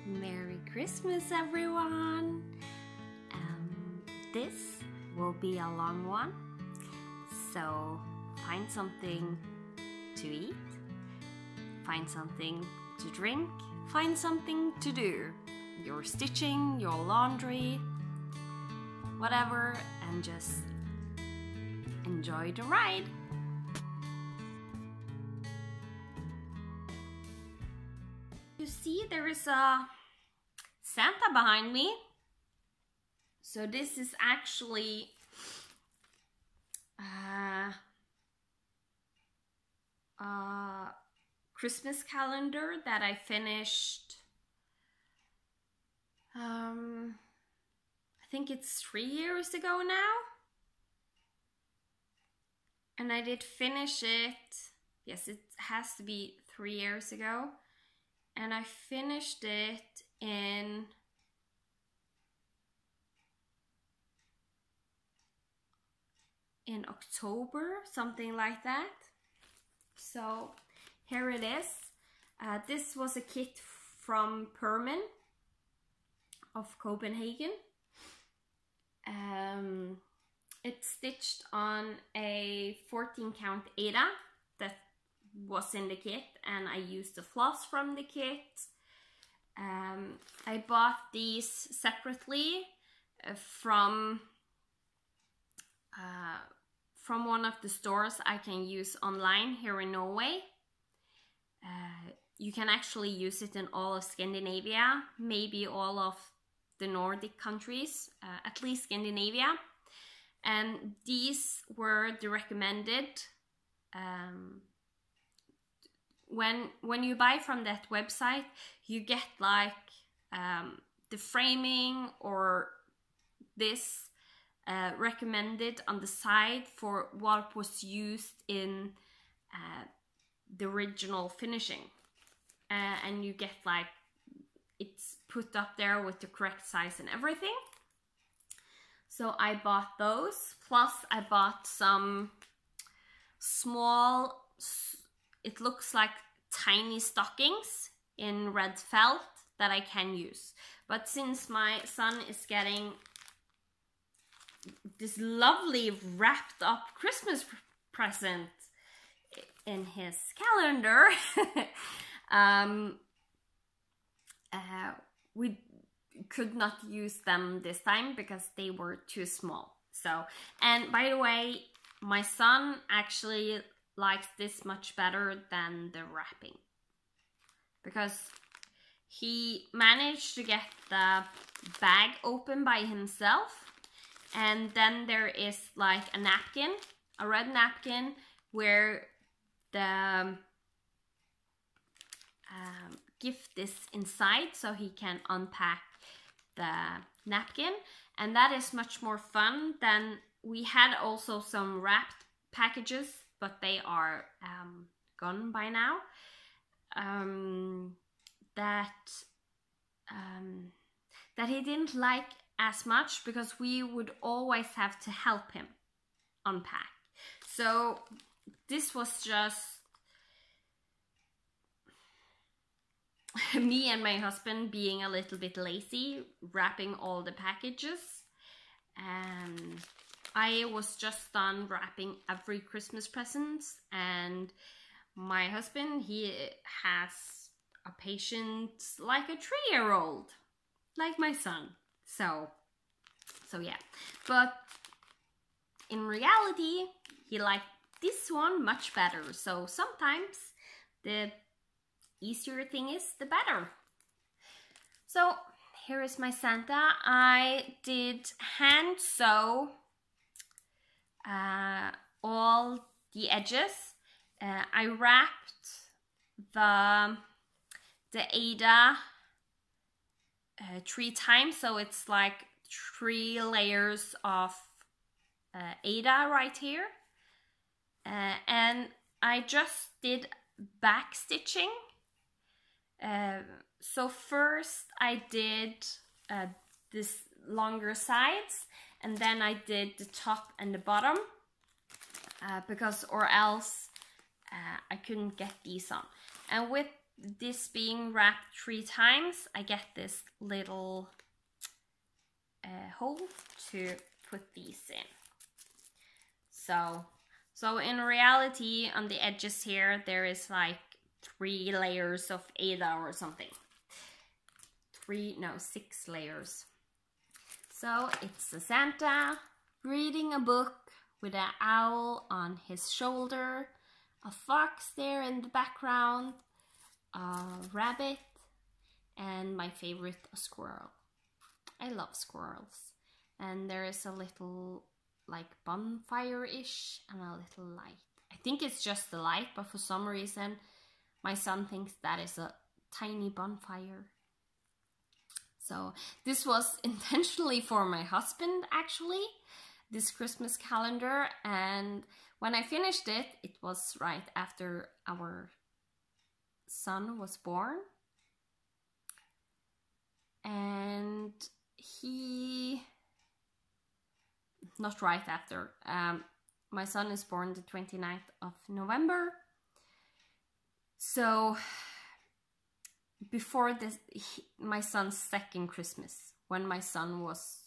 Merry Christmas, everyone! This will be a long one, so find something to eat, find something to drink, find something to do. Your stitching, your laundry, whatever, and just enjoy the ride. You see, there is a Santa behind me. So this is actually a Christmas calendar that I finished. I think it's 3 years ago now. And I did finish it. Yes, it has to be 3 years ago. And I finished it in October, something like that. So here it is. This was a kit from Perman of Copenhagen. It's stitched on a 14 count Ada that was in the kit, and I used the floss from the kit. I bought these separately from one of the stores I can use online here in Norway. You can actually use it in all of Scandinavia, maybe all of the Nordic countries, at least Scandinavia. And these were the recommended. When you buy from that website, you get like the framing or this recommended on the side for what was used in the original finishing, and you get like it's put up there with the correct size and everything. So I bought those, plus I bought some small, it looks like tiny stockings in red felt that I can use. But since my son is getting this lovely wrapped up Christmas present in his calendar, we could not use them this time because they were too small. So, and by the way, my son actually likes this much better than the wrapping, because he managed to get the bag open by himself, and then there is like a napkin, a red napkin, where the gift is inside, so he can unpack the napkin, and that is much more fun than we had. Also some wrapped packages, but they are gone by now. That he didn't like as much, because we would always have to help him unpack. So this was just me and my husband being a little bit lazy, wrapping all the packages. And I was just done wrapping every Christmas present, and my husband, he has a patience like a 3-year-old, like my son. So yeah, but in reality, he liked this one much better. So sometimes the easier thing is, the better. So here is my Santa. I did hand sew all the edges. I wrapped the Ada 3 times, so it's like 3 layers of Ada right here. And I just did back stitching. So first I did this longer sides, and then I did the top and the bottom, because or else I couldn't get these on. And with this being wrapped 3 times, I get this little hole to put these in. So in reality, on the edges here, there is like 3 layers of Ada or something. 6 layers. So it's a Santa reading a book with an owl on his shoulder, a fox there in the background, a rabbit, and my favorite, a squirrel. I love squirrels. And there is a little like bonfire-ish and a little light. I think it's just the light, but for some reason my son thinks that is a tiny bonfire. So this was intentionally for my husband, actually, this Christmas calendar, and when I finished it, it was right after our son was born. And not right after, my son is born the 29th of November. So before this, my son's second Christmas, when my son was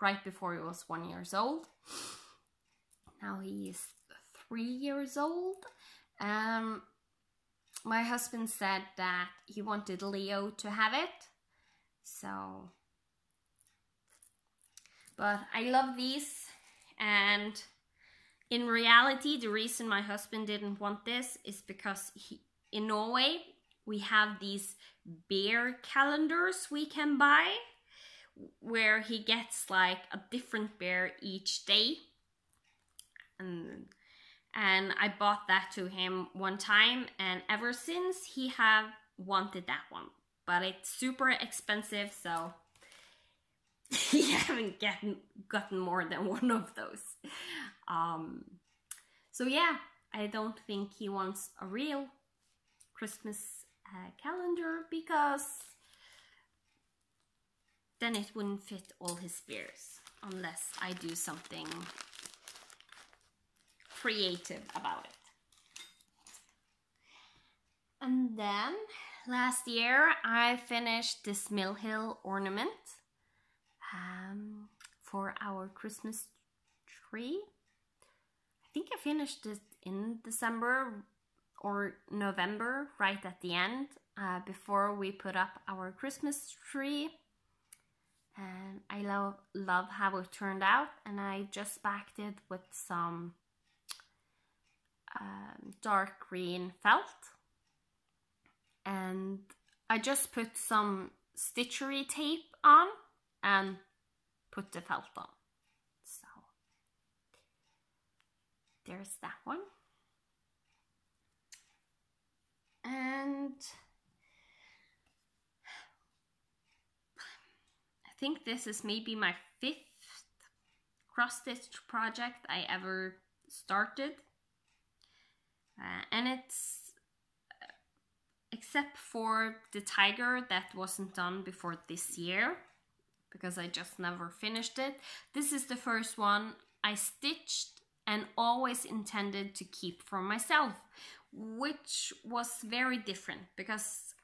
right before he was 1 year old. Now he is 3 years old. My husband said that he wanted Leo to have it. So, but I love these, and in reality, the reason my husband didn't want this is because in Norway, we have these bear calendars we can buy, where he gets like a different bear each day. And I bought that to him one time, and ever since he have wanted that one. But it's super expensive, so he haven't gotten more than one of those. So yeah, I don't think he wants a real Christmas calendar, because then it wouldn't fit all his bears, unless I do something creative about it. And then last year I finished this Mill Hill ornament for our Christmas tree. I think I finished it in December or November, right at the end, before we put up our Christmas tree. And I love how it turned out, and I just backed it with some dark green felt, and I just put some stitchery tape on and put the felt on. So there's that one. And I think this is maybe my 5th cross-stitch project I ever started. And it's, except for the tiger that wasn't done before this year, because I just never finished it. This is the first one I stitched and always intended to keep for myself, which was very different, because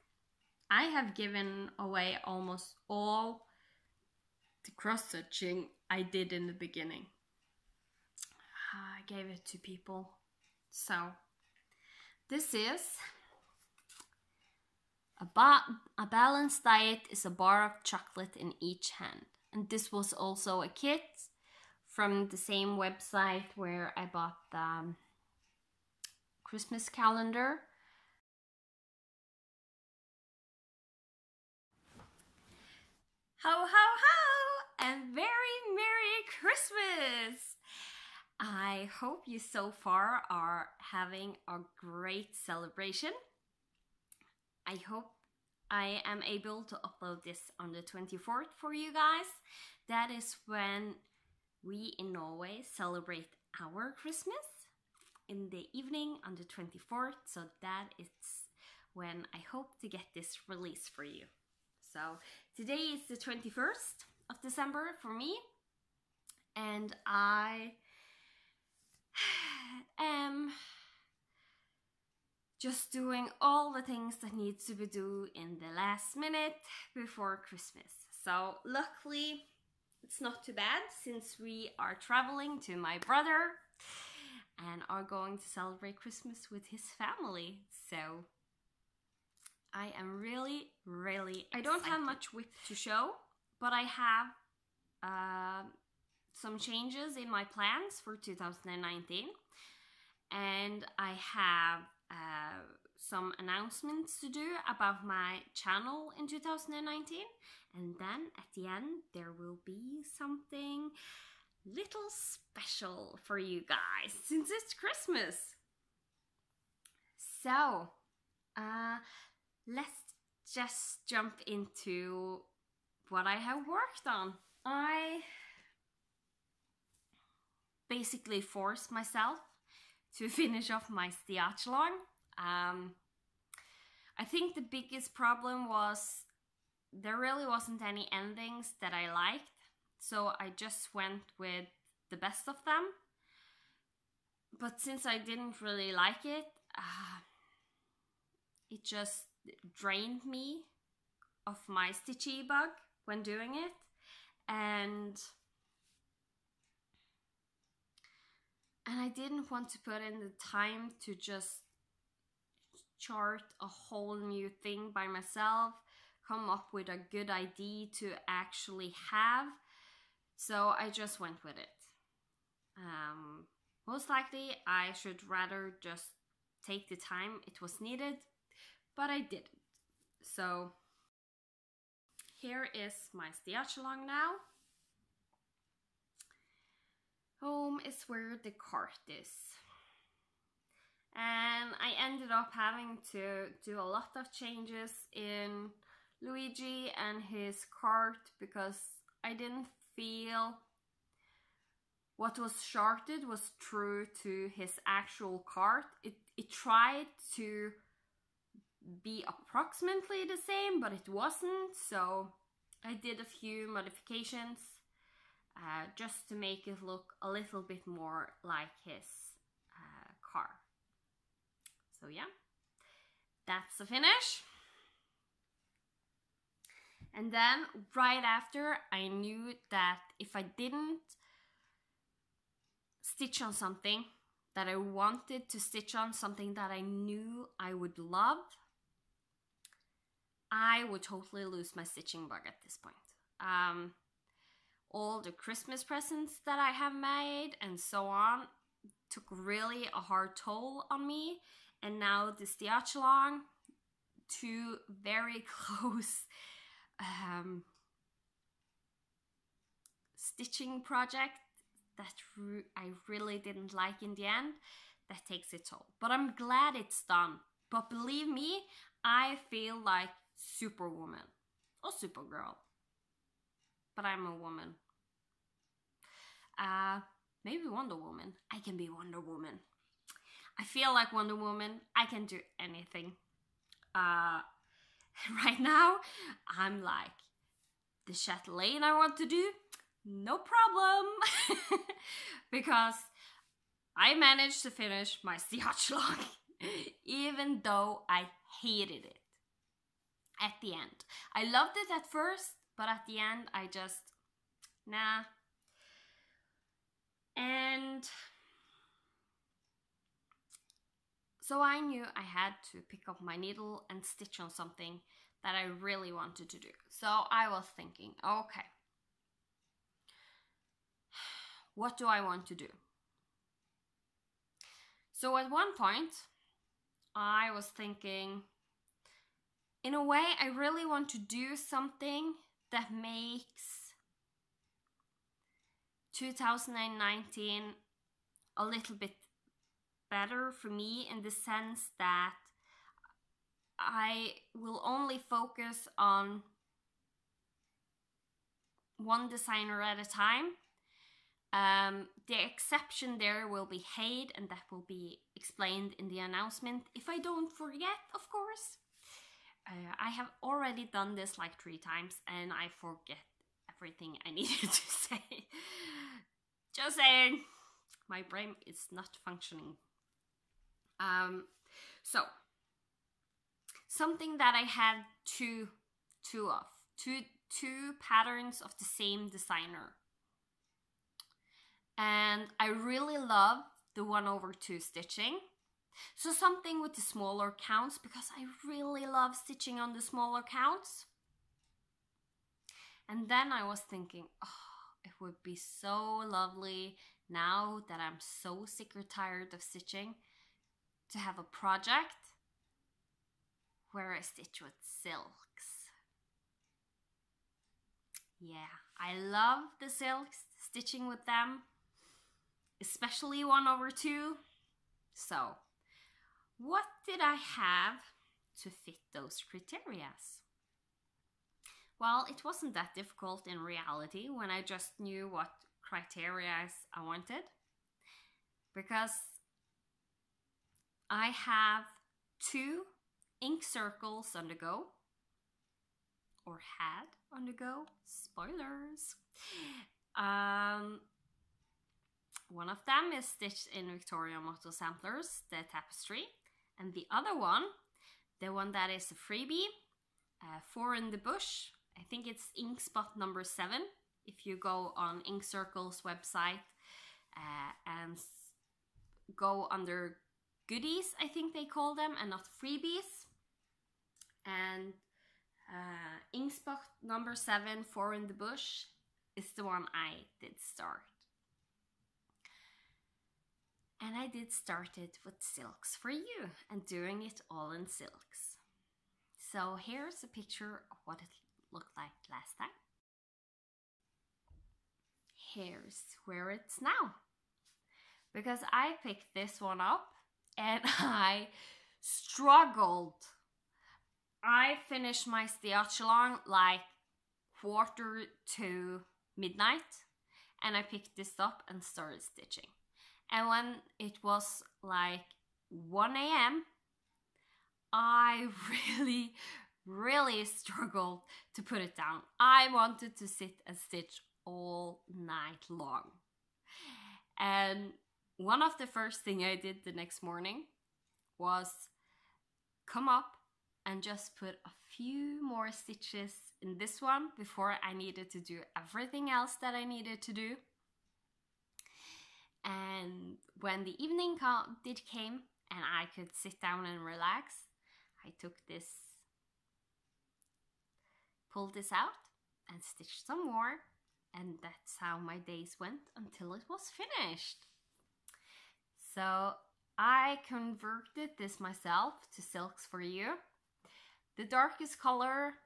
I have given away almost all the cross-stitching I did in the beginning. I gave it to people. So this is a balanced diet is a bar of chocolate in each hand. And this was also a kit from the same website where I bought the Christmas calendar. Ho ho ho, and very Merry Christmas! I hope you so far are having a great celebration. I hope I am able to upload this on the 24th for you guys. That is when we in Norway celebrate our Christmas, in the evening on the 24th. So that is when I hope to get this released for you. So today is the 21st of December for me, and I am just doing all the things that needs to be done in the last minute before Christmas. So luckily it's not too bad, since we are traveling to my brother and are going to celebrate Christmas with his family. So I am really I don't have much WIP to show, but I have some changes in my plans for 2019, and I have some announcements to do about my channel in 2019, and then at the end there will be something little special for you guys since it's Christmas. So let's just jump into what I have worked on. I basically forced myself to finish off my stiachelong. I think the biggest problem was there really wasn't any endings that I liked, so I just went with the best of them. But since I didn't really like it, it just drained me of my stitchy bug when doing it, and I didn't want to put in the time to just chart a whole new thing by myself, come up with a good idea to actually have. So I just went with it. Most likely I should rather just take the time it was needed, but I didn't. So here is my stiachelong now. Home is where the cart is. And I ended up having to do a lot of changes in Luigi and his cart because I didn't feel what was charted was true to his actual cart. It tried to be approximately the same, but it wasn't, so I did a few modifications just to make it look a little bit more like his car. So yeah, that's the finish. And then right after, I knew that if I didn't stitch on something that I wanted to stitch on, something that I knew I would love, I would totally lose my stitching bug at this point. All the Christmas presents that I have made and so on took really a hard toll on me, and now the stiachelong, two very close stitching project that I really didn't like in the end, that takes its toll. But I'm glad it's done. But believe me, I feel like Superwoman or Supergirl. But I'm a woman. Maybe Wonder Woman. I can be Wonder Woman. I feel like Wonder Woman. I can do anything. Right now, I'm like, the chatelaine I want to do, no problem. Because I managed to finish my stiachelong, even though I hated it at the end. I loved it at first, but at the end, I just, nah. And so I knew I had to pick up my needle and stitch on something that I really wanted to do. So I was thinking, okay, what do I want to do? So at one point, I was thinking, in a way, I really want to do something that makes 2019 a little bit better for me, in the sense that I will only focus on one designer at a time. The exception there will be Hade, and that will be explained in the announcement, if I don't forget, of course. I have already done this like 3 times and I forget everything I needed to say. Just saying, my brain is not functioning. So something that I had two patterns of the same designer. And I really love the 1/2 stitching. So something with the smaller counts, because I really love stitching on the smaller counts. And then I was thinking, oh, it would be so lovely now that I'm so sick or tired of stitching to have a project where I stitch with silks. Yeah, I love the silks, stitching with them, especially 1/2. So, what did I have to fit those criteria? Well, it wasn't that difficult in reality when I just knew what criteria I wanted, because I have 2 ink circles on the go, or had on the go, spoilers. One of them is stitched in Victoria Motto Samplers, the tapestry, and the other one, the one that is a freebie, 4 in the bush, I think it's ink spot number 7. If you go on Ink Circle's website and go under goodies, I think they call them, and not freebies. And ink spot number 7, 4 in the bush, is the one I did start. And I did start it with silks for you and doing it all in silks. So here's a picture of what it looked like last time. Here's where it's now. Because I picked this one up and I struggled. I finished my stitch along like 1:45 midnight, and I picked this up and started stitching. And when it was like 1 a.m., I really struggled to put it down. I wanted to sit and stitch all night long. And one of the first things I did the next morning was come up and just put a few more stitches in this one before I needed to do everything else that I needed to do. And when the evening came and I could sit down and relax, I pulled this out and stitched some more, and that's how my days went until it was finished. So I converted this myself to silks for you. The darkest color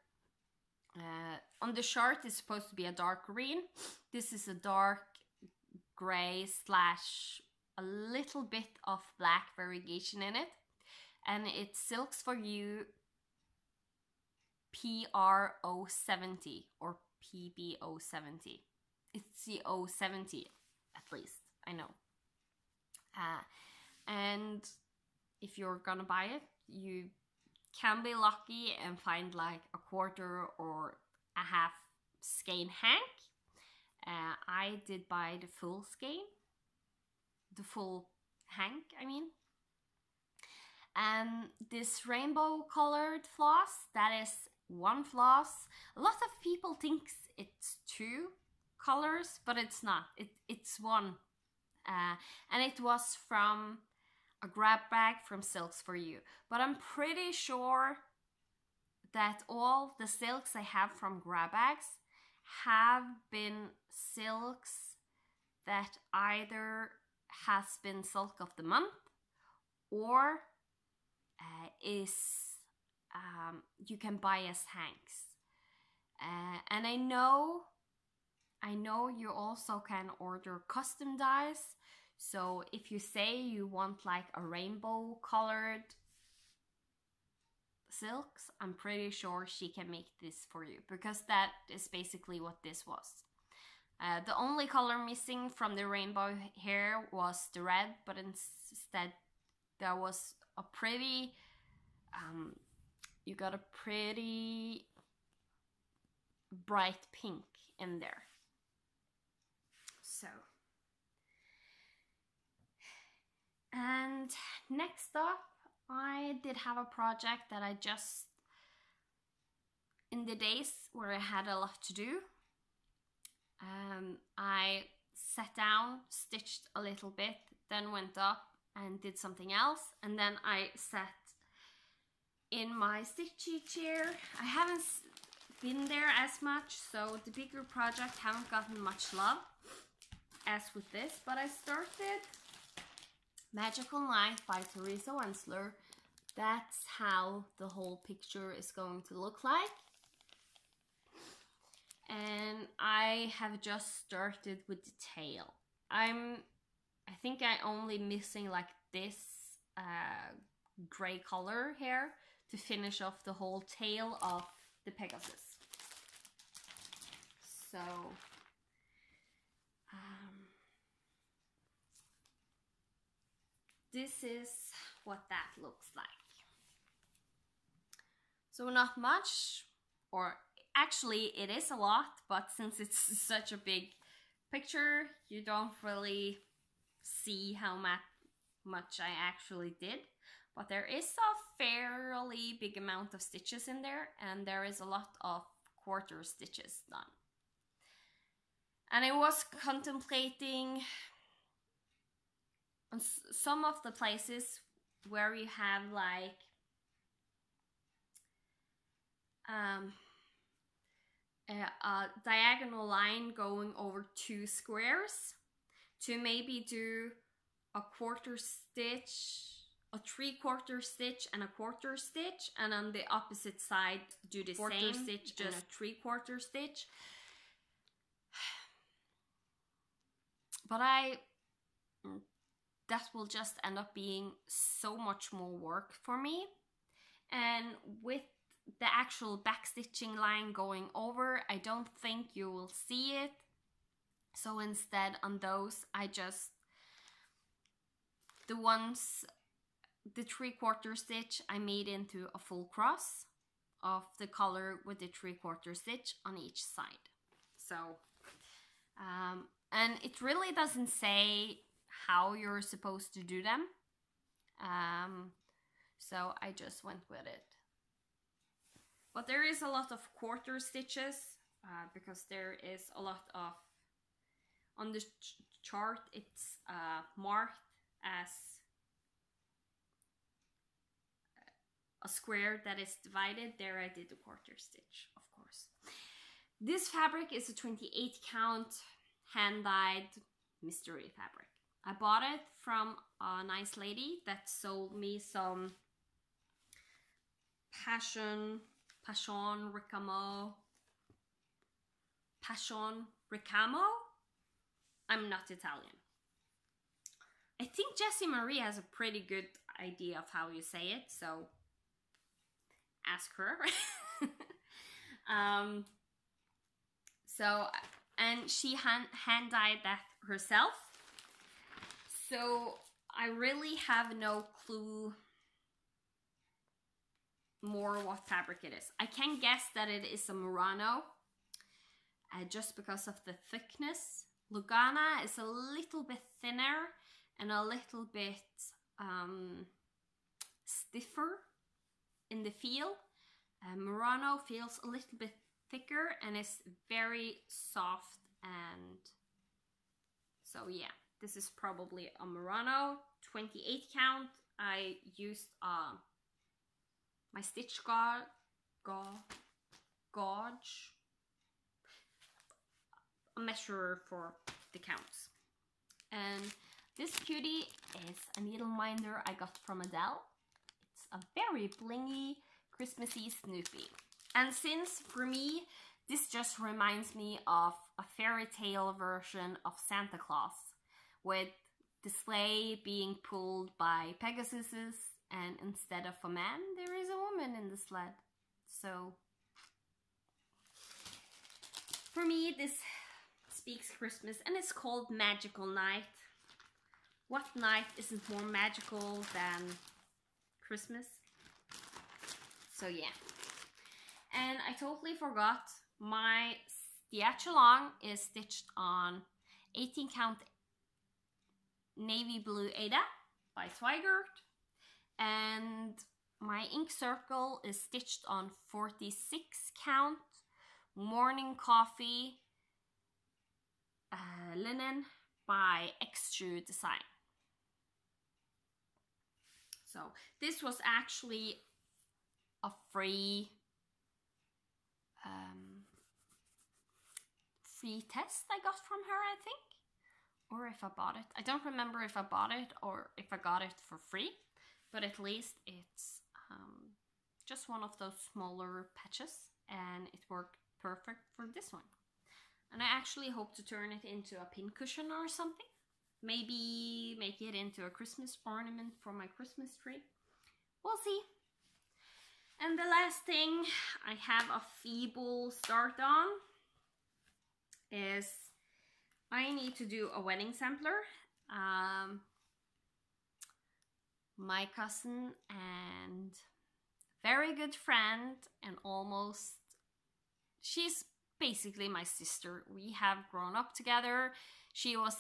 on the chart is supposed to be a dark green. This is a dark gray / a little bit of black variegation in it, and it's Silks for You PRO70 or PBO70. It's the 070 at least, I know. And if you're gonna buy it, you can be lucky and find like a 1/4 or a half skein hank. I did buy the full skein, the full hank, I mean. And this rainbow colored floss, that is 1 floss. A lot of people think it's 2 colors, but it's not. It's 1. And it was from a grab bag from Silks for You. But I'm pretty sure that all the silks I have from grab bags have been silks that either has been silk of the month or you can buy as hanks. And I know you also can order custom dyes. So if you say you want like a rainbow colored silks, I'm pretty sure she can make this for you, because that is basically what this was. The only color missing from the rainbow here was the red, but instead there was a pretty you got a pretty bright pink in there. So, and next up I did have a project that I just, in the days where I had a lot to do, I sat down, stitched a little bit, then went up and did something else, and then I sat in my stitchy chair. I haven't been there as much, so the bigger project haven't gotten much love as with this, but I started Magical Night by Teresa Wensler. That's how the whole picture is going to look like. And I have just started with the tail. I think I only missing like this gray color here to finish off the whole tail of the Pegasus. So this is what that looks like. So not much, or actually it is a lot, but since it's such a big picture, you don't really see how much I actually did. But there is a fairly big amount of stitches in there, and there is a lot of quarter stitches done. And I was contemplating on some of the places where you have like a diagonal line going over 2 squares, to maybe do a quarter stitch, a 3/4 stitch and a quarter stitch, and on the opposite side do the same stitch, just a 3/4 stitch. But that will just end up being so much more work for me, and with the actual backstitching line going over, I don't think you will see it. So instead on those, I just, the 3/4 stitch I made into a full cross of the color with the 3/4 stitch on each side. So, and it really doesn't say how you're supposed to do them. So I just went with it. But there is a lot of quarter stitches because there is a lot of, on the chart it's marked as a square that is divided. There I did the quarter stitch, of course. This fabric is a 28 count hand-dyed mystery fabric. I bought it from a nice lady that sold me some Passion Ricamo. I'm not Italian. I think Jessie Marie has a pretty good idea of how you say it, so ask her. And she hand dyed that herself. So I really have no clue more what fabric it is. I can guess that it is a Murano, just because of the thickness. Lugana is a little bit thinner and a little bit stiffer in the feel. Murano feels a little bit thicker and is very soft, and so yeah, this is probably a Murano 28 count. I used my stitch gauge, a measurer for the counts. And this cutie is a needle minder I got from Adele. It's a very blingy, Christmassy Snoopy. And since for me, this just reminds me of a fairy tale version of Santa Claus, with the sleigh being pulled by Pegasuses, and instead of a man, there is a woman in the sled. So for me, this speaks Christmas, and it's called Magical Night. What night isn't more magical than Christmas? So yeah. And I totally forgot, my Stiachalong is stitched on 18 count navy blue Ada by Swigert. and my ink circle is stitched on 46 count morning coffee linen by Extrude Design. So this was actually a free test I got from her, I think, or if I bought it. I don't remember if I bought it or if I got it for free, but at least it's just one of those smaller patches, and it worked perfect for this one. And I actually hope to turn it into a pincushion or something. Maybe make it into a Christmas ornament for my Christmas tree. We'll see. And the last thing I have a feeble start on is I need to do a wedding sampler. My cousin and very good friend, and almost, she's basically my sister. We have grown up together. She was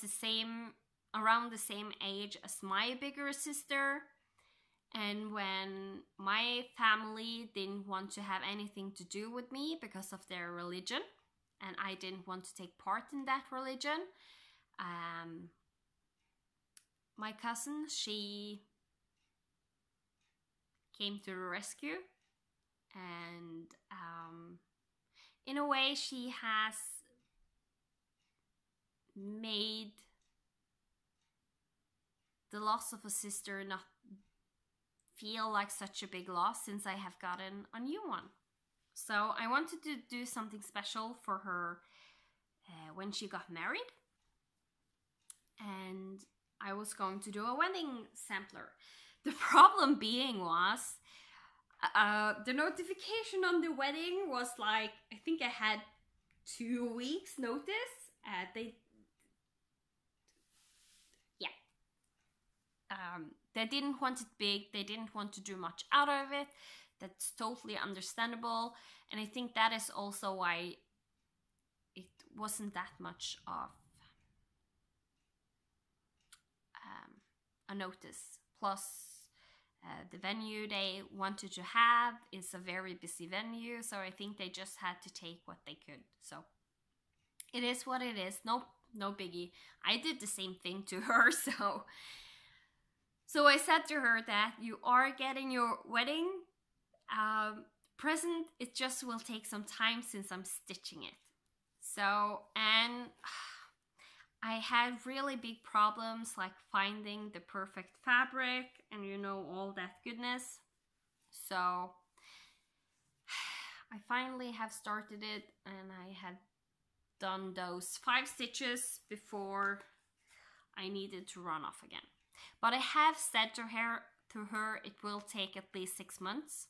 around the same age as my bigger sister. And when my family didn't want to have anything to do with me because of their religion, and I didn't want to take part in that religion, my cousin, she came to the rescue, and in a way she has made the loss of a sister not feel like such a big loss, since I have gotten a new one. So I wanted to do something special for her when she got married, and I was going to do a wedding sampler. The problem being was the notification on the wedding was like, I think I had 2 weeks notice. They didn't want it big. They didn't want to do much out of it. That's totally understandable. And I think that is also why it wasn't that much of a notice. Plus, the venue they wanted to have is a very busy venue, so I think they just had to take what they could. So it is what it is. No biggie. I did the same thing to her, so I said to her that you are getting your wedding present. It just will take some time since I'm stitching it. So, and I had really big problems like finding the perfect fabric and all that goodness. So I finally have started it, and I had done those 5 stitches before I needed to run off again. But I have said to her it will take at least 6 months,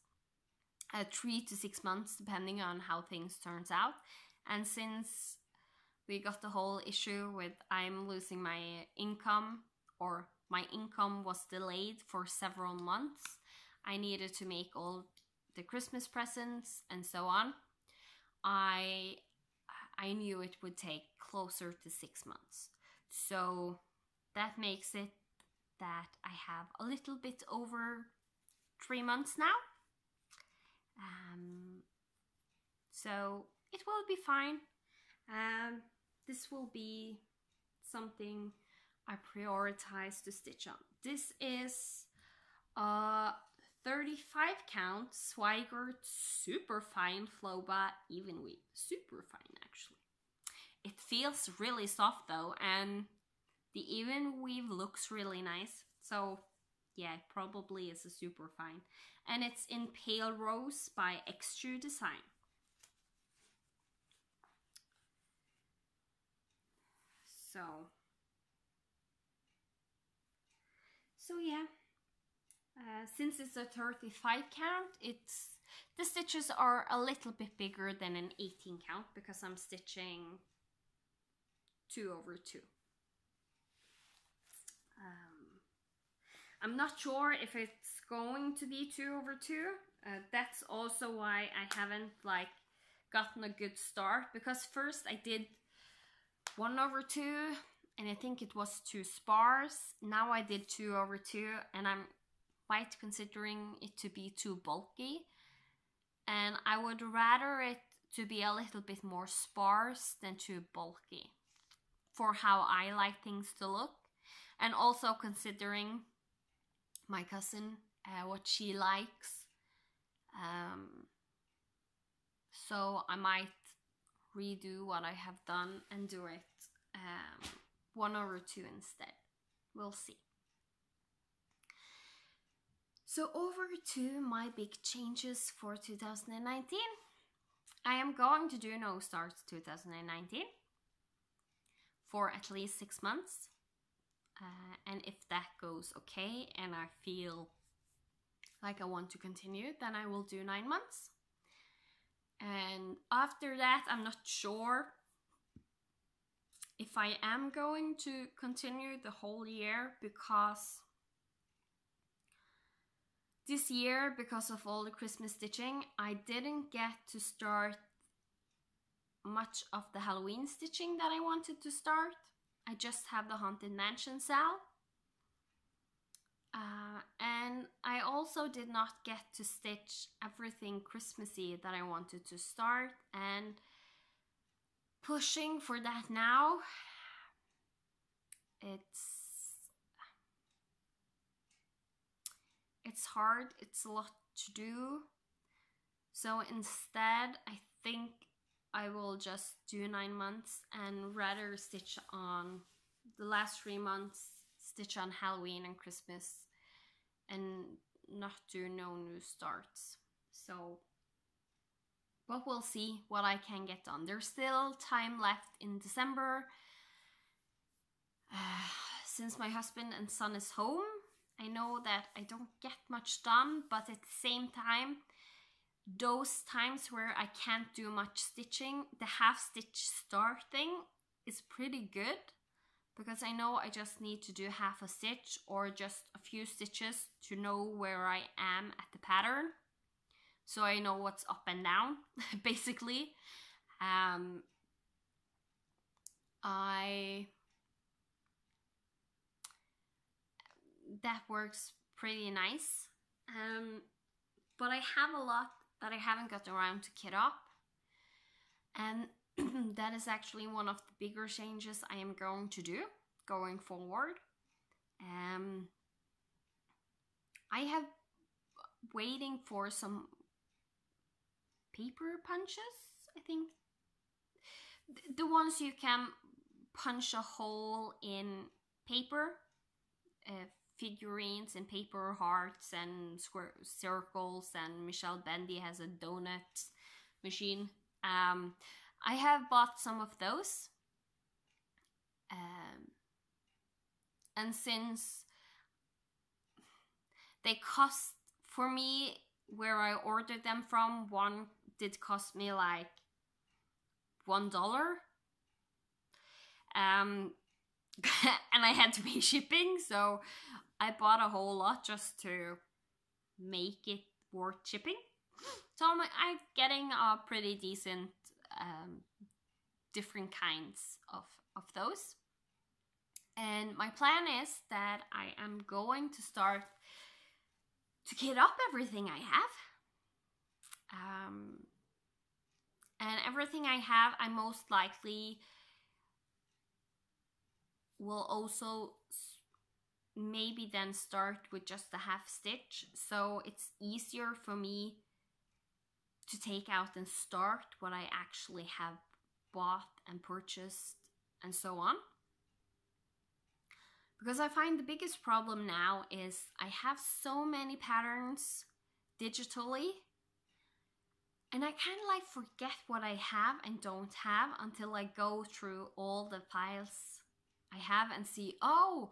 3 to 6 months, depending on how things turns out. And since we got the whole issue with I'm losing my income, or my income was delayed for several months, I needed to make all the Christmas presents and so on. I knew it would take closer to 6 months. So that makes it that I have a little bit over 3 months now. So it will be fine. This will be something I prioritize to stitch on. This is a 35 count Swigert super fine Floba even weave. Super fine, actually. It feels really soft though, and the even weave looks really nice. So yeah, it probably is a super fine. And it's in Pale Rose by Extrude Design. So yeah, since it's a 35 count, the stitches are a little bit bigger than an 18 count because I'm stitching 2/2. I'm not sure if it's going to be 2/2. That's also why I haven't gotten a good start, because first I did 1/2 and I think it was too sparse. Now I did 2/2 and I'm quite considering it to be too bulky, and I would rather it to be a little bit more sparse than too bulky for how I like things to look, and also considering my cousin, what she likes. So I might redo what I have done and do it one over two instead. We'll see. So over to my big changes for 2019. I am going to do No Starts 2019 for at least 6 months. And if that goes okay and I feel like I want to continue, then I will do 9 months. And after that, I'm not sure if I am going to continue the whole year, because this year, because of all the Christmas stitching, I didn't get to start much of the Halloween stitching that I wanted to start. I just have the Haunted Mansion sale. And I also did not get to stitch everything Christmassy that I wanted to start, and pushing for that now, it's hard, it's a lot to do. So instead, I think I will just do 9 months and rather stitch on the last 3 months, stitch on Halloween and Christmas, and not do no new starts. So, but we'll see what I can get done. There's still time left in December. Since my husband and son is home, I know that I don't get much done, but at the same time, those times where I can't do much stitching, the half stitch start thing is pretty good, because I know I just need to do half a stitch or just a few stitches to know where I am at the pattern, so I know what's up and down basically. That works pretty nice, but I have a lot that I haven't got around to kit up, and that is actually one of the bigger changes I am going to do going forward. I have waiting for some paper punches, I think. The ones you can punch a hole in paper, figurines and paper hearts and square circles, and Michelle Bendy has a donut machine. I have bought some of those, and since they cost, for me, where I ordered them from, one did cost me like $1, and I had to pay shipping, so I bought a whole lot just to make it worth shipping. So I'm getting a pretty decent different kinds of those. And my plan is that I am going to start to kit up everything I have. And everything I have, I most likely will also maybe then start with just a half stitch, so it's easier for me to take out and start what I actually have bought and purchased and so on. Because I find the biggest problem now is I have so many patterns digitally, and I kind of like forget what I have and don't have until I go through all the files I have and see, oh,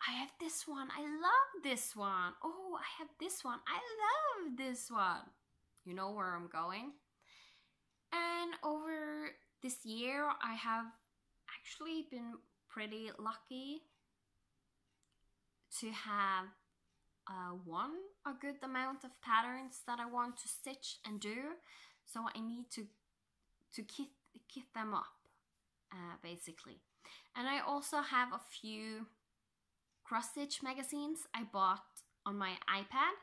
I have this one, I love this one. Oh, I have this one, I love this one. You know where I'm going. And over this year, I have actually been pretty lucky to have a good amount of patterns that I want to stitch and do. So I need to kit them up, basically. And I also have a few cross stitch magazines I bought on my iPad.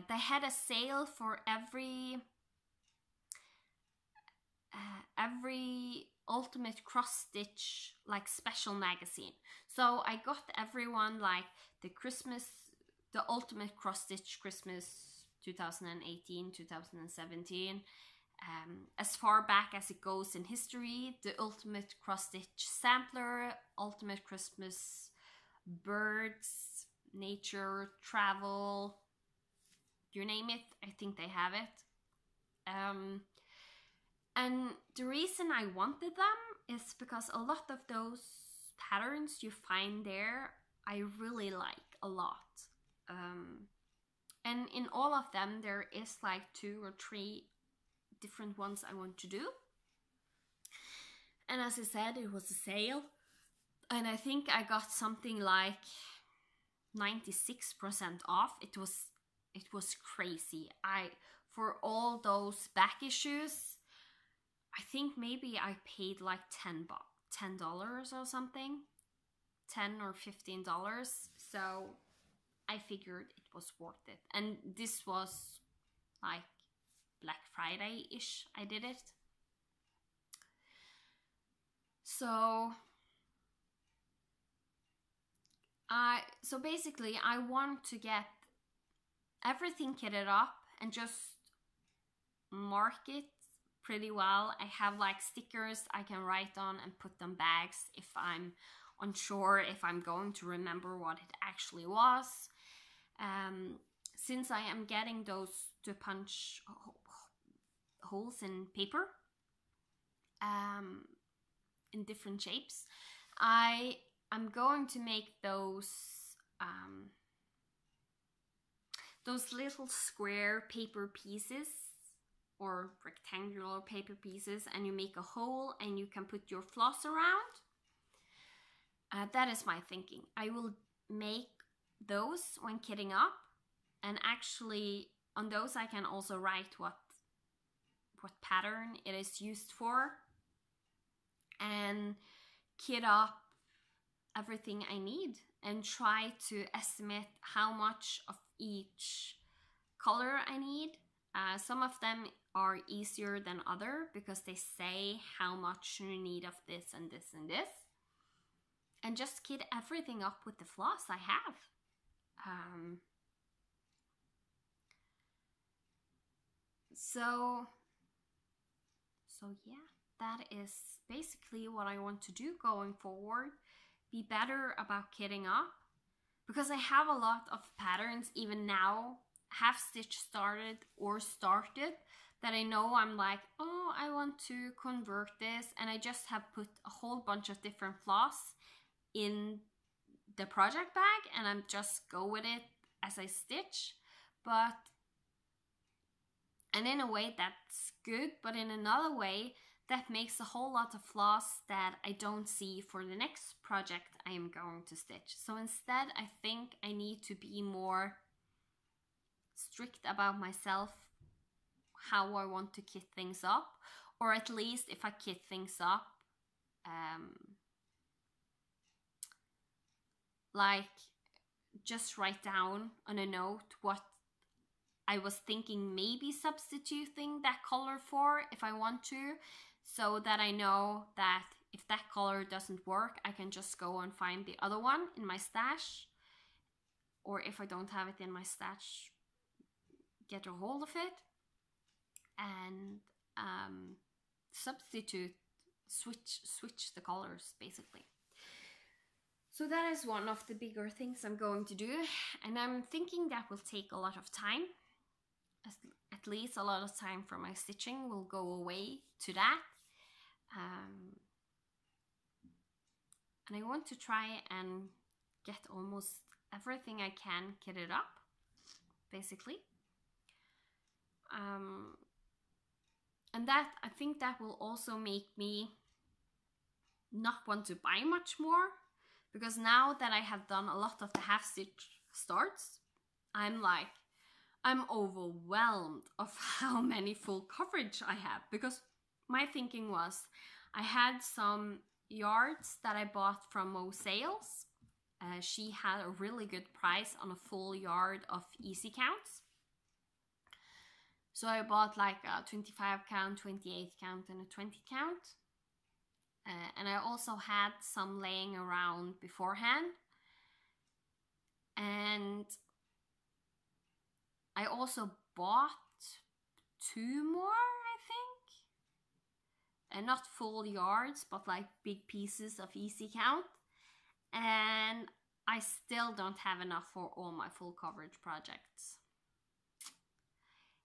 They had a sale for every ultimate cross stitch like special magazine. So I got everyone like the ultimate cross stitch Christmas 2018, 2017. As far back as it goes in history, the ultimate cross stitch sampler, ultimate Christmas birds, nature, travel, you name it, I think they have it. And the reason I wanted them is because a lot of those patterns you find there, I really like a lot. And in all of them, there is like 2 or 3 different ones I want to do. And as I said, it was a sale. And I think I got something like 96% off. It was crazy. For all those back issues, I think maybe I paid like $10 or something, $10 or $15. So I figured it was worth it. And this was like Black Friday-ish I did it. So basically I want to get everything kitted up and just mark it pretty well. I have like stickers I can write on and put them bags if I'm unsure if I'm going to remember what it actually was. Since I am getting those to punch holes in paper in different shapes, I'm going to make those little square paper pieces or rectangular paper pieces, and you make a hole and you can put your floss around. That is my thinking. I will make those when kitting up, and actually on those I can also write what pattern it is used for and kit up everything I need and try to estimate how much of each color I need. Some of them are easier than other because they say how much you need of this and this and this, and just kit everything up with the floss I have. So yeah, that is basically what I want to do going forward. Be better about kitting up, because I have a lot of patterns even now, half stitch started that I know I'm like, oh, I want to convert this, and I just have put a whole bunch of different floss in the project bag and I'm just go with it as I stitch. And in a way that's good, but in another way that makes a whole lot of floss that I don't see for the next project I am going to stitch. So instead I think I need to be more strict about myself, how I want to kit things up, or at least if I kit things up, like just write down on a note what I was thinking maybe substituting that color for if I want to, so that I know that if that color doesn't work, I can just go and find the other one in my stash, or if I don't have it in my stash, get a hold of it and switch the colors basically. So that is one of the bigger things I'm going to do, and I'm thinking that will take a lot of time. At least a lot of time from my stitching will go away to that. And I want to try and get almost everything I can kitted up, basically. And that, I think that will also make me not want to buy much more, because now that I have done a lot of the half stitch starts, I'm overwhelmed of how many full coverage I have, because my thinking was I had some yards that I bought from Mo Sales she had a really good price on a full yard of easy counts. So I bought like a 25 count, 28 count, and a 20 count. And I also had some laying around beforehand. And I also bought 2 more, I think. And not full yards, but like big pieces of easy count. And I still don't have enough for all my full coverage projects.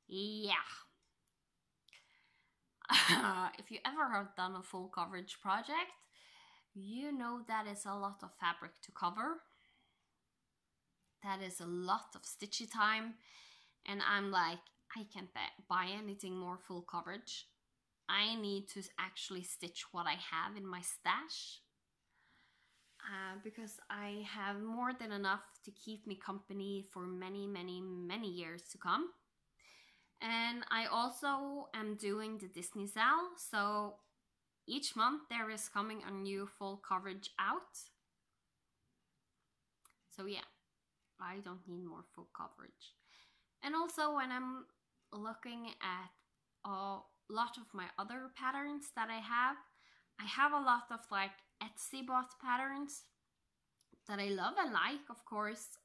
Yeah. If you ever have done a full coverage project, you know that is a lot of fabric to cover. That is a lot of stitchy time. And I'm like, I can't buy anything more full coverage. I need to actually stitch what I have in my stash. Because I have more than enough to keep me company for many, many, many years to come. And I also am doing the Disney sale, so each month there is coming a new full coverage out. So yeah, I don't need more full coverage. And also when I'm looking at a lot of my other patterns that I have a lot of like Etsy bought patterns that I love and like, of course.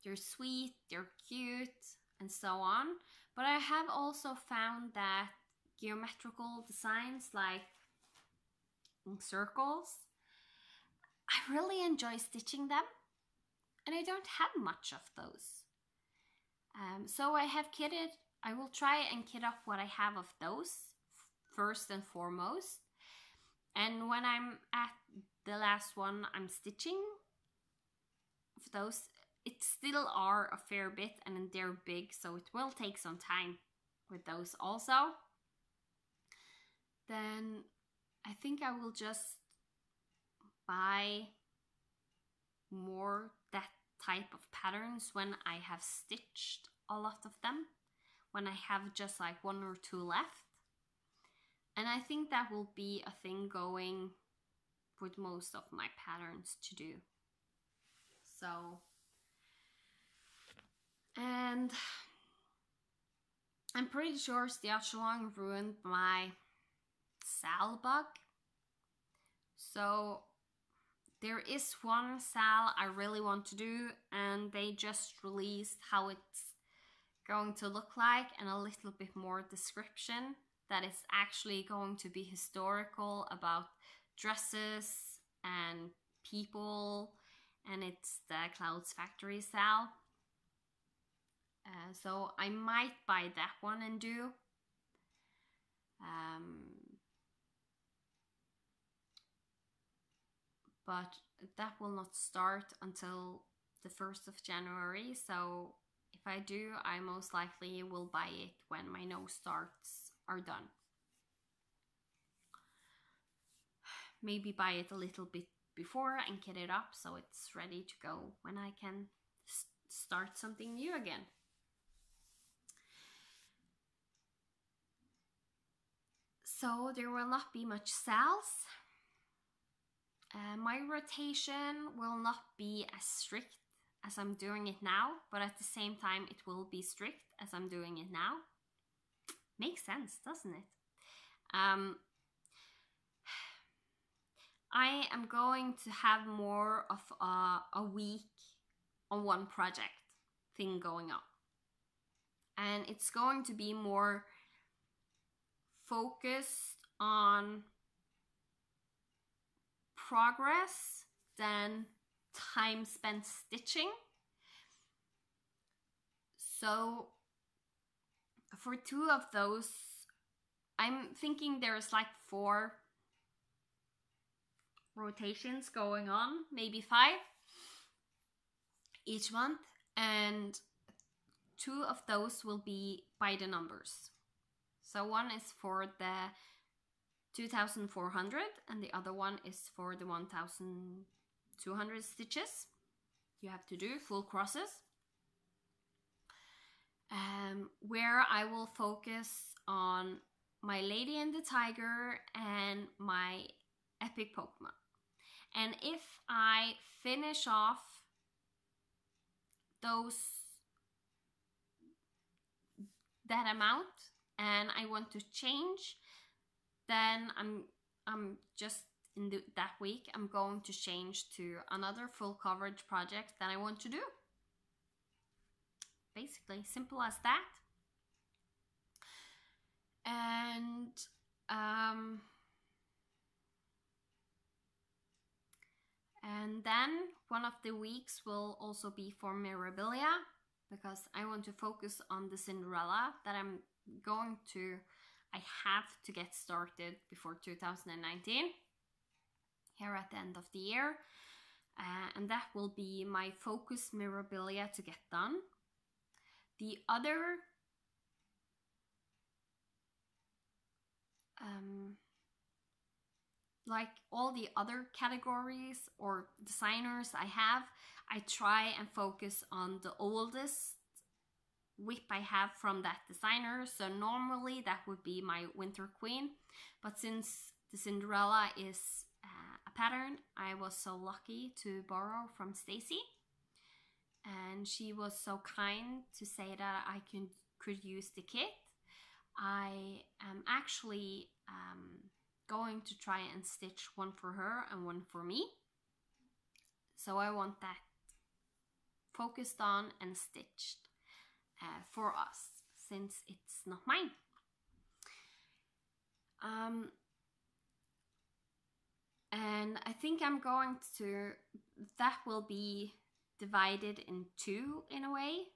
They're sweet, they're cute, and so on. But I have also found that geometrical designs like circles, I really enjoy stitching them, and I don't have much of those. So I will try and kit up what I have of those first and foremost. And when I'm at the last one I'm stitching of those, it still are a fair bit and they're big, so it will take some time with those also. Then I think I will just buy more that type of patterns when I have stitched a lot of them, when I have just like 1 or 2 left. And I think that will be a thing going with most of my patterns to do. So, and I'm pretty sure Stiachalong ruined my sal bug. So there is one sal I really want to do, and they just released how it's going to look like and a little bit more description that is actually going to be historical about dresses and people, and it's the Clouds Factory sal. So I might buy that one and do. But that will not start until the 1st of January, so if I do, I most likely will buy it when my no starts are done. Maybe buy it a little bit before and kit it up so it's ready to go when I can start something new again. So there will not be much sales. My rotation will not be as strict as I'm doing it now, but at the same time it will be strict as I'm doing it now. Makes sense, doesn't it? I am going to have more of a week on one project thing going on. And it's going to be more focused on progress than time spent stitching. So for 2 of those, I'm thinking there's like 4 rotations going on, maybe 5 each month, and 2 of those will be by the numbers. So one is for the 2,400 and the other one is for the 1,200 stitches you have to do, full crosses, where I will focus on my Lady and the Tiger and my epic Pokemon. And if I finish off that amount and I want to change, then I'm just in that week I'm going to change to another full coverage project that I want to do. Basically, simple as that. And then one of the weeks will also be for Mirabilia, because I want to focus on the Cinderella that I have to get started before 2019, here at the end of the year. And that will be my focus Mirabilia to get done. The other like all the other categories or designers I try and focus on the oldest whip I have from that designer. So normally that would be my Winter Queen, but since the Cinderella is a pattern, I was so lucky to borrow from Stacy, and she was so kind to say that I could use the kit. I am actually going to try and stitch one for her and one for me. So I want that focused on and stitched for us, since it's not mine. And I think that will be divided in two in a way.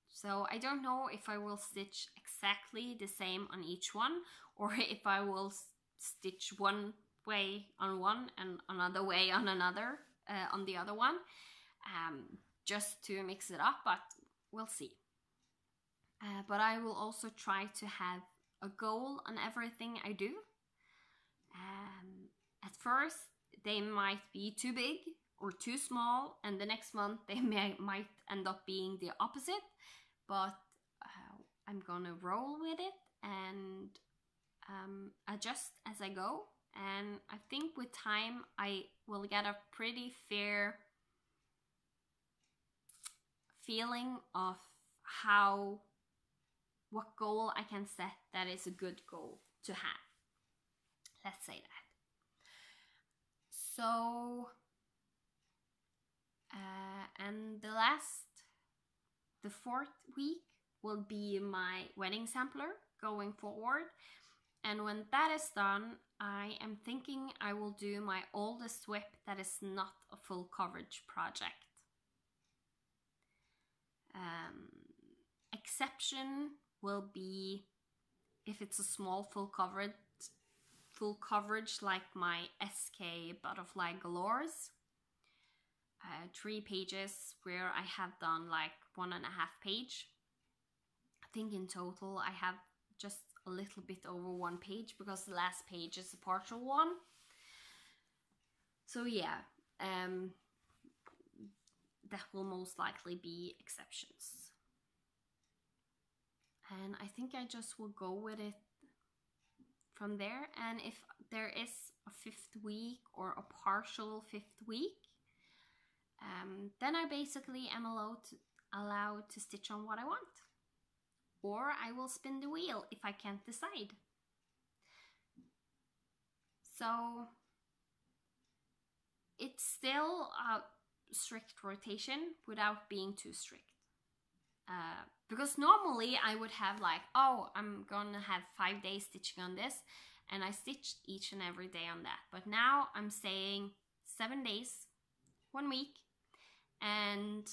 So I don't know if I will stitch exactly the same on each one, or if I will stitch one way on one and another way on another, on the other one, just to mix it up, but we'll see. But I will also try to have a goal on everything I do. At first, they might be too big or too small, and the next month they might end up being the opposite. But I'm gonna roll with it and adjust as I go. And I think with time I will get a pretty fair feeling of what goal I can set that is a good goal to have. Let's say that. So, and the fourth week will be my wedding sampler going forward. And when that is done, I am thinking I will do my oldest whip that is not a full coverage project. Exception will be if it's a small full coverage like my SK Butterfly Galores. 3 pages where I have done like 1.5 page. I think in total I have just a little bit over 1 page, because the last page is a partial one. So yeah, that will most likely be exceptions. And I think I just will go with it from there. And if there is a 5th week or a partial 5th week, then I basically am allowed to stitch on what I want. Or I will spin the wheel if I can't decide. So it's still a strict rotation without being too strict. Because normally I would have like, oh, I'm gonna have 5 days stitching on this, and I stitched each and every day on that. But now I'm saying 7 days, 1 week, and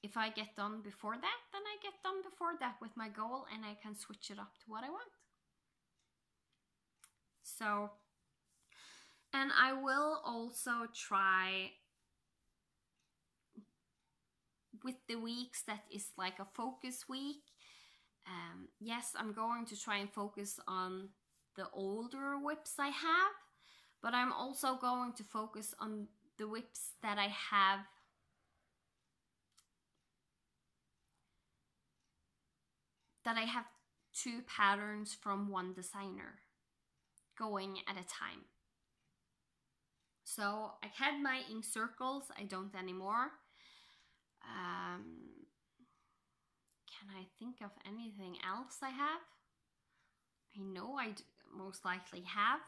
if I get done before that, then I get done before that with my goal, and I can switch it up to what I want. So, and I will also try with the weeks that is like a focus week. Yes, I'm going to try and focus on the older whips I have, but I'm also going to focus on the whips that I have 2 patterns from one designer going at a time. So I had my ink circles, I don't anymore. Can I think of anything else I have? I know I most likely have.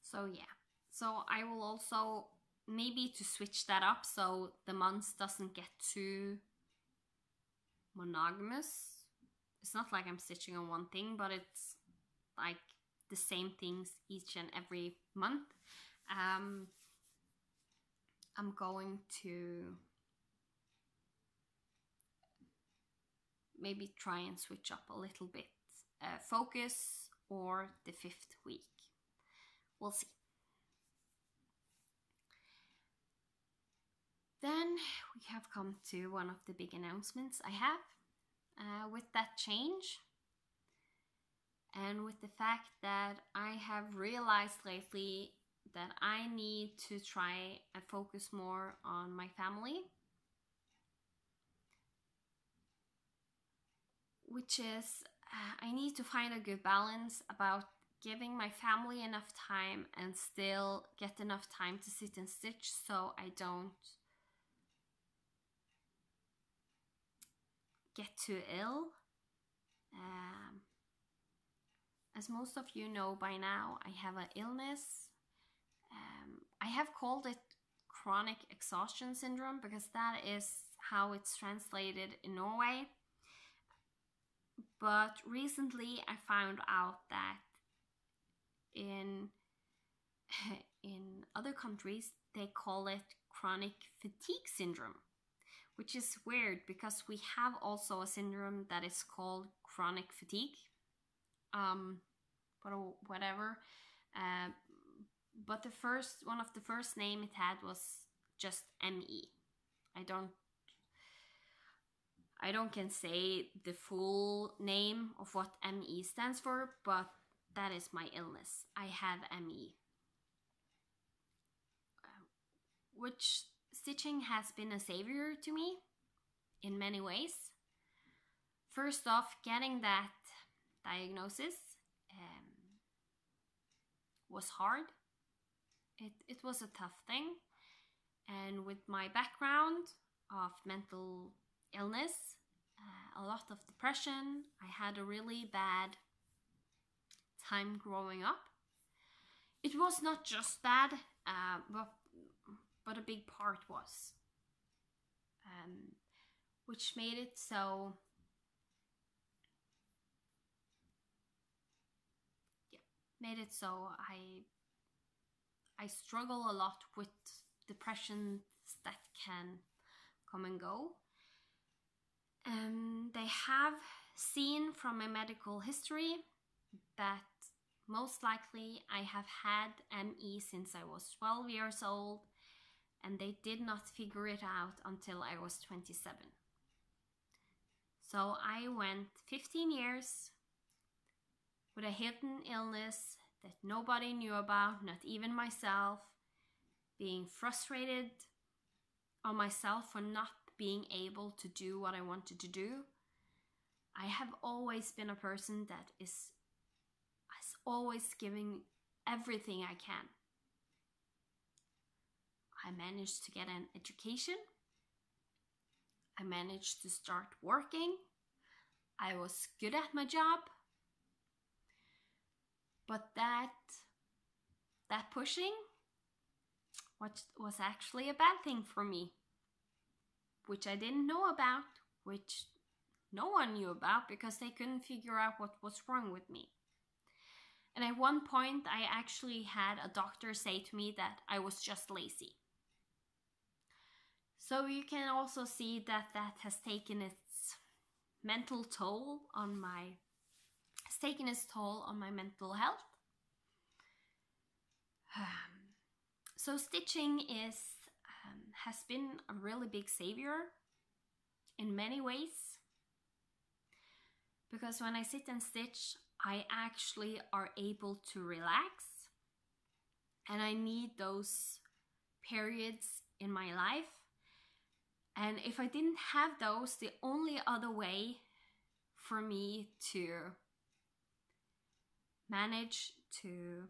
So yeah, so I will also maybe to switch that up so the months doesn't get too monogamous. It's not like I'm stitching on one thing, but it's like the same things each and every month. I'm going to maybe try and switch up a little bit. Focus or the 5th week. We'll see. Then we have come to one of the big announcements I have with that change. And with the fact that I have realized lately that I need to try and focus more on my family. Which is, I need to find a good balance about giving my family enough time and still get enough time to sit and stitch so I don't get too ill. As most of you know by now, I have an illness. I have called it chronic exhaustion syndrome because that is how it's translated in Norway. But recently I found out that in other countries they call it chronic fatigue syndrome, which is weird because we have also a syndrome that is called chronic fatigue. But whatever. But one of the first name it had was just ME. I don't can say the full name of what ME stands for, but that is my illness. I have ME. Which stitching has been a savior to me in many ways. First off, getting that diagnosis was hard. It was a tough thing. And with my background of mental illness, a lot of depression, I had a really bad time growing up. It was not just bad, but a big part was. Which made it so I struggle a lot with depressions that can come and go. They have seen from my medical history that most likely I have had ME since I was 12 years old, and they did not figure it out until I was 27. So I went 15 years with a hidden illness that nobody knew about, not even myself, being frustrated on myself for not being able to do what I wanted to do. I have always been a person that is always giving everything I can. I managed to get an education. I managed to start working. I was good at my job. But that pushing was actually a bad thing for me, which I didn't know about, which no one knew about because they couldn't figure out what was wrong with me. And at one point, I actually had a doctor say to me that I was just lazy. So you can also see that has taken its mental toll on my mental health. So stitching has been a really big savior in many ways, because when I sit and stitch, I actually are able to relax, and I need those periods in my life. And if I didn't have those, the only other way for me to manage to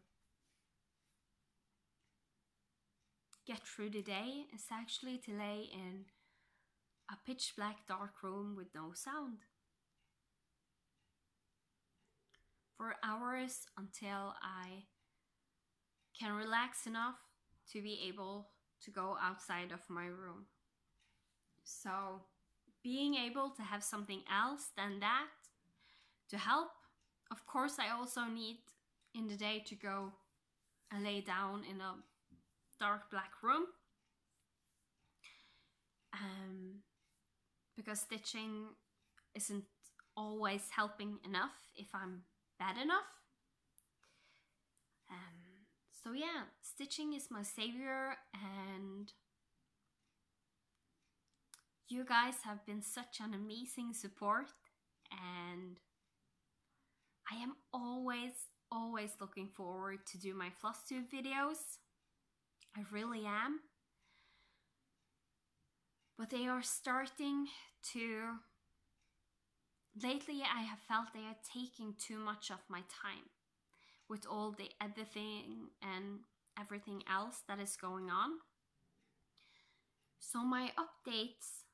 get through the day is actually to lay in a pitch black dark room with no sound for hours until I can relax enough to be able to go outside of my room. So being able to have something else than that to help. Of course, I also need in the day to go and lay down in a dark black room, because stitching isn't always helping enough if I'm bad enough. So yeah, stitching is my savior, and you guys have been such an amazing support, and I am always looking forward to do my Flosstube videos. I really am. But they are starting to... Lately I have felt they are taking too much of my time with all the editing and everything else that is going on. So my updates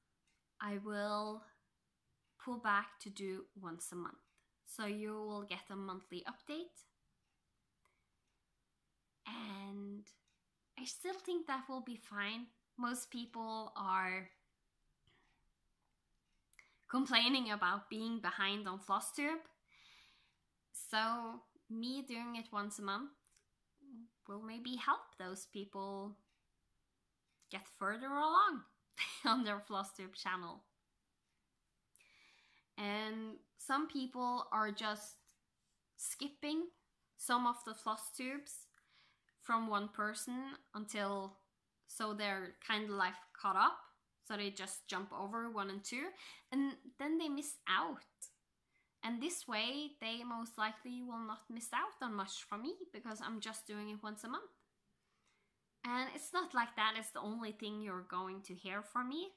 I will pull back to do once a month. So you will get a monthly update. And I still think that will be fine. Most people are complaining about being behind on Flosstube. So me doing it once a month will maybe help those people get further along on their Flosstube channel. And some people are just skipping some of the Flosstubes from one person until, so they're kind of like caught up. So they just jump over 1 and 2, and then they miss out. And this way, they most likely will not miss out on much from me, because I'm just doing it once a month. And it's not like that is the only thing you're going to hear from me,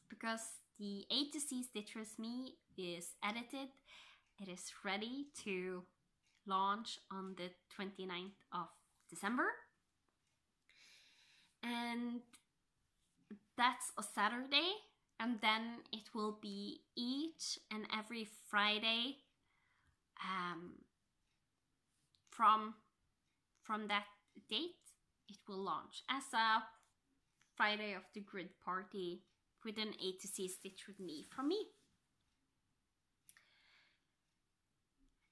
because the A to C Stitch With Me is edited. It is ready to launch on the 29th of December. And that's a Saturday, and then it will be each and every Friday from that date. It will launch as a Friday of the Grid party with an A to C Stitch With Me from me.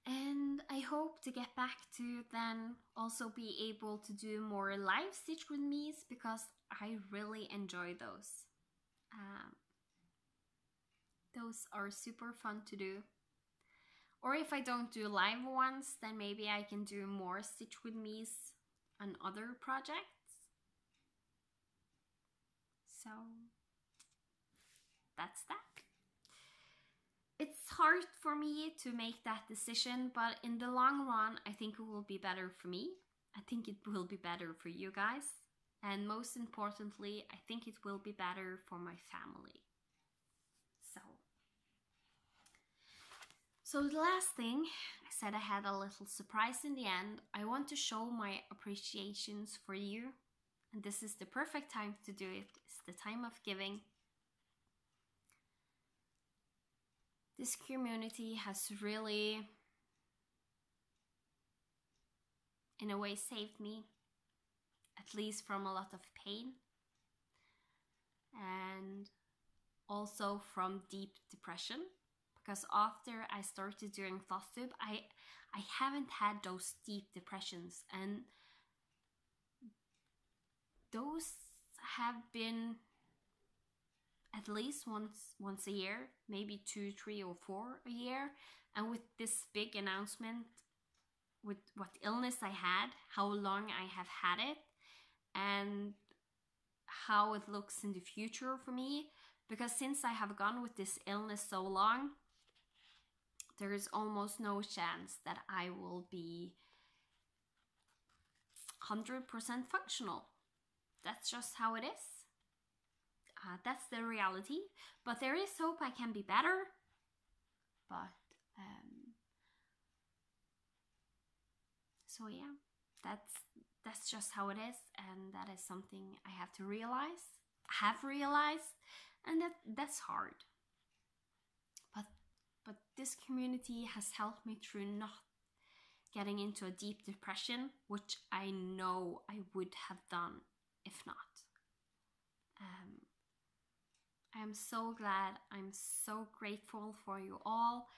And I hope to get back to then also be able to do more live Stitch With Me's, because I really enjoy those. Those are super fun to do. Or if I don't do live ones, then maybe I can do more Stitch With Me's on other projects. So that's that. It's hard for me to make that decision, but in the long run, I think it will be better for me. I think it will be better for you guys. And most importantly, I think it will be better for my family. So the last thing, I said I had a little surprise in the end. I want to show my appreciations for you. And this is the perfect time to do it. It's the time of giving. This community has really, in a way, saved me, at least from a lot of pain, and also from deep depression, because after I started doing Flosstube, I haven't had those deep depressions, and those have been at least once a year, maybe 2, 3, or 4 a year. And with this big announcement, with what illness I had, how long I have had it, and how it looks in the future for me, because since I have gone with this illness so long, there is almost no chance that I will be 100% functional. That's just how it is. That's the reality. But there is hope I can be better. But so yeah, that's just how it is, and that is something I have to have realized, and that's hard. But this community has helped me through not getting into a deep depression, which I know I would have done if not. I'm so glad, I'm so grateful for you all.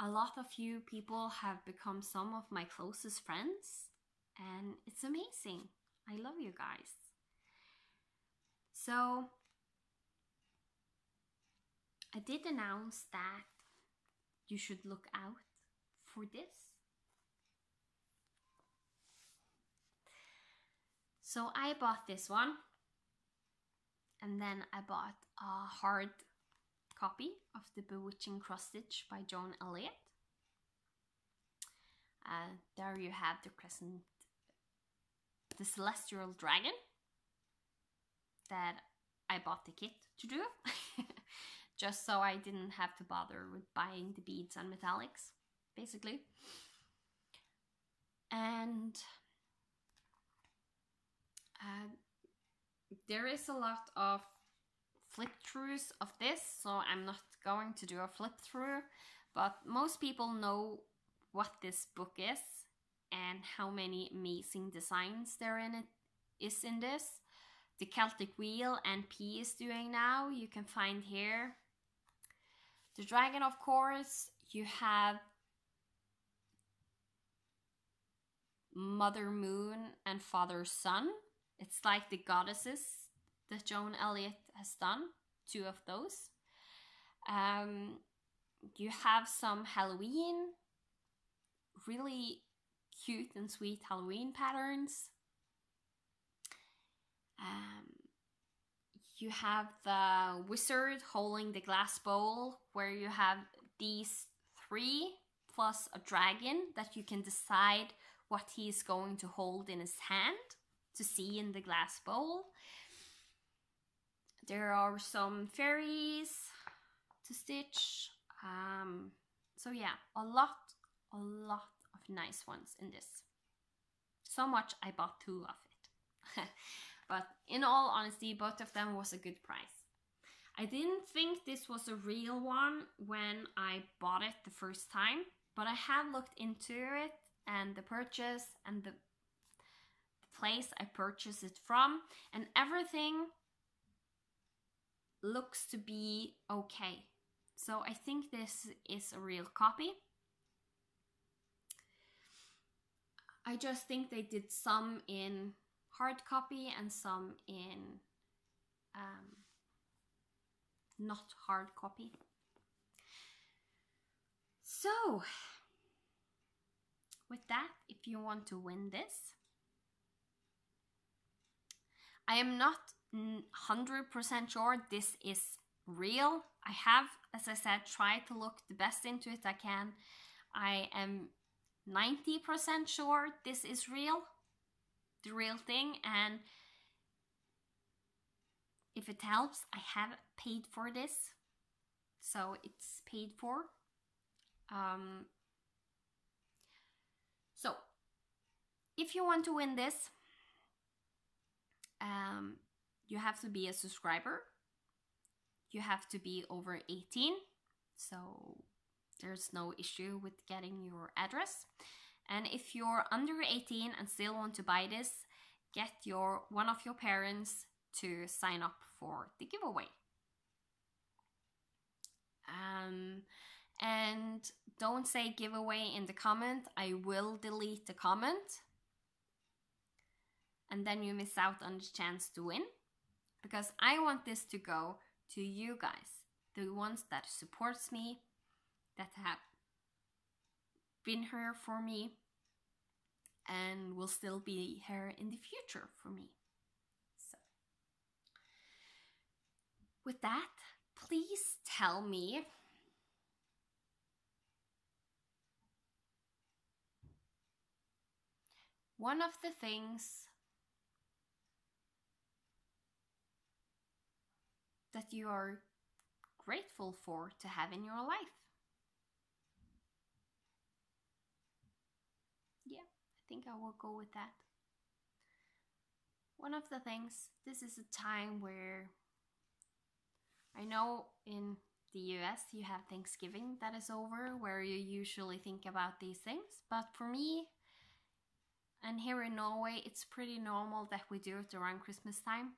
A lot of you people have become some of my closest friends, and it's amazing. I love you guys. So I did announce that you should look out for this. So I bought this one, and then I bought a hard copy of The Bewitching Cross Stitch by Joan Elliott. There you have the celestial dragon that I bought the kit to do. Just so I didn't have to bother with buying the beads and metallics, basically. And there is a lot of flip throughs of this, so I'm not going to do a flip through, but most people know what this book is and how many amazing designs there is in this. The Celtic Wheel and P is doing now, you can find here. The dragon, of course, you have Mother Moon and Father Sun. It's like the goddesses that Joan Elliott has done, 2 of those. You have some Halloween, really cute and sweet Halloween patterns. You have the wizard holding the glass bowl, where you have these 3 plus a dragon that you can decide what he's going to hold in his hand to see in the glass bowl. There are some fairies to stitch. So yeah, a lot of nice ones in this. So much I bought 2 of it. But in all honesty, both of them was a good price. I didn't think this was a real one when I bought it the first time, but I have looked into it and the purchase and the place I purchased it from, and everything looks to be okay. So I think this is a real copy. I just think they did some in hard copy and some in not hard copy. So with that, if you want to win this, I am not 100% sure this is real. I have, as I said, tried to look the best into it I can. I am 90% sure this is real, the real thing, and if it helps, I have paid for this, so it's paid for. So if you want to win this, you have to be a subscriber. You have to be over 18, so there's no issue with getting your address. And if you're under 18 and still want to buy this, get one of your parents to sign up for the giveaway. And don't say giveaway in the comment. I will delete the comment, and then you miss out on the chance to win, because I want this to go to you guys, the ones that supports me, that have been here for me and will still be here in the future for me. So with that, please tell me one of the things that you are grateful for to have in your life. Yeah, I think I will go with that. One of the things, this is a time where I know in the US you have Thanksgiving that is over, where you usually think about these things. But for me, and here in Norway, it's pretty normal that we do it around Christmas time.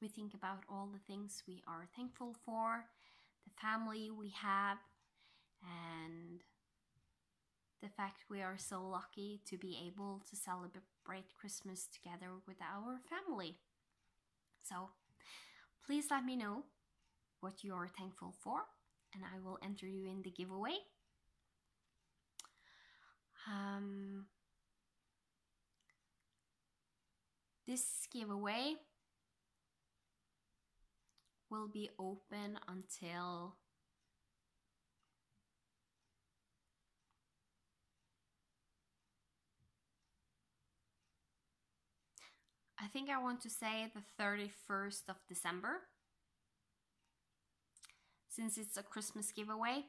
We think about all the things we are thankful for, the family we have, and the fact we are so lucky to be able to celebrate Christmas together with our family. So please let me know what you are thankful for, and I will enter you in the giveaway. This giveaway will be open until I think I want to say the 31st of December, since it's a Christmas giveaway.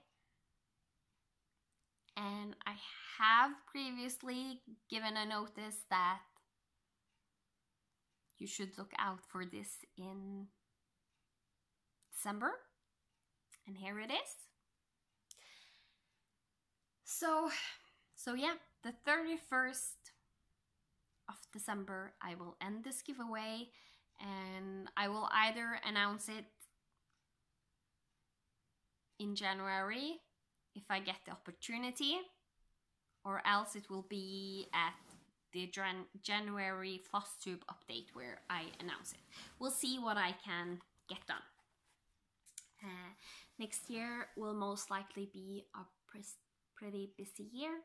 And I have previously given a notice that you should look out for this in December. And here it is. So yeah, the 31st of December, I will end this giveaway, and I will either announce it in January if I get the opportunity, or else it will be at the January Flosstube update where I announce it. We'll see what I can get done. Next year will most likely be a pretty busy year,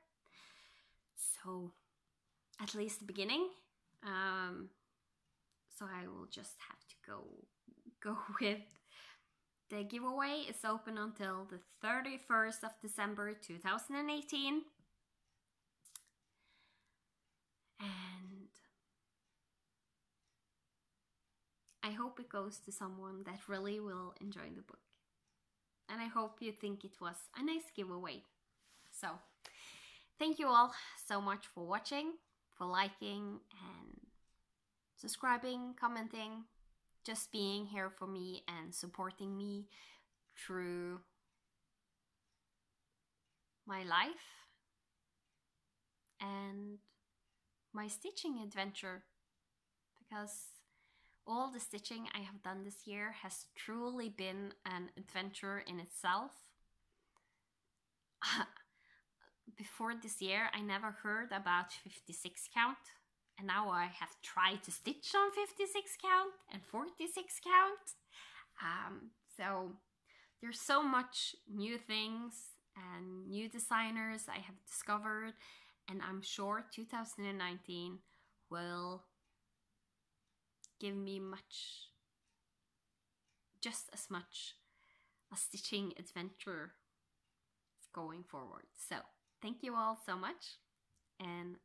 so at least the beginning. So I will just have to go with the giveaway. Is open until the 31st of December 2018. And I hope it goes to someone that really will enjoy the book. And I hope you think it was a nice giveaway. So thank you all so much for watching, for liking and subscribing, commenting, just being here for me and supporting me through my life and my stitching adventure, because all the stitching I have done this year has truly been an adventure in itself. Before this year, I never heard about 56 count, and now I have tried to stitch on 56 count and 46 count. So there's so much new things and new designers I have discovered, and I'm sure 2019 will give me just as much a stitching adventure going forward. So thank you all so much, and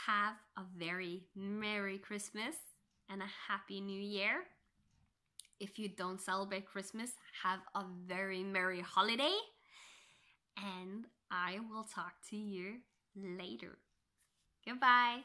have a very Merry Christmas and a Happy New Year. If you don't celebrate Christmas, have a very merry holiday, and I will talk to you later. Goodbye.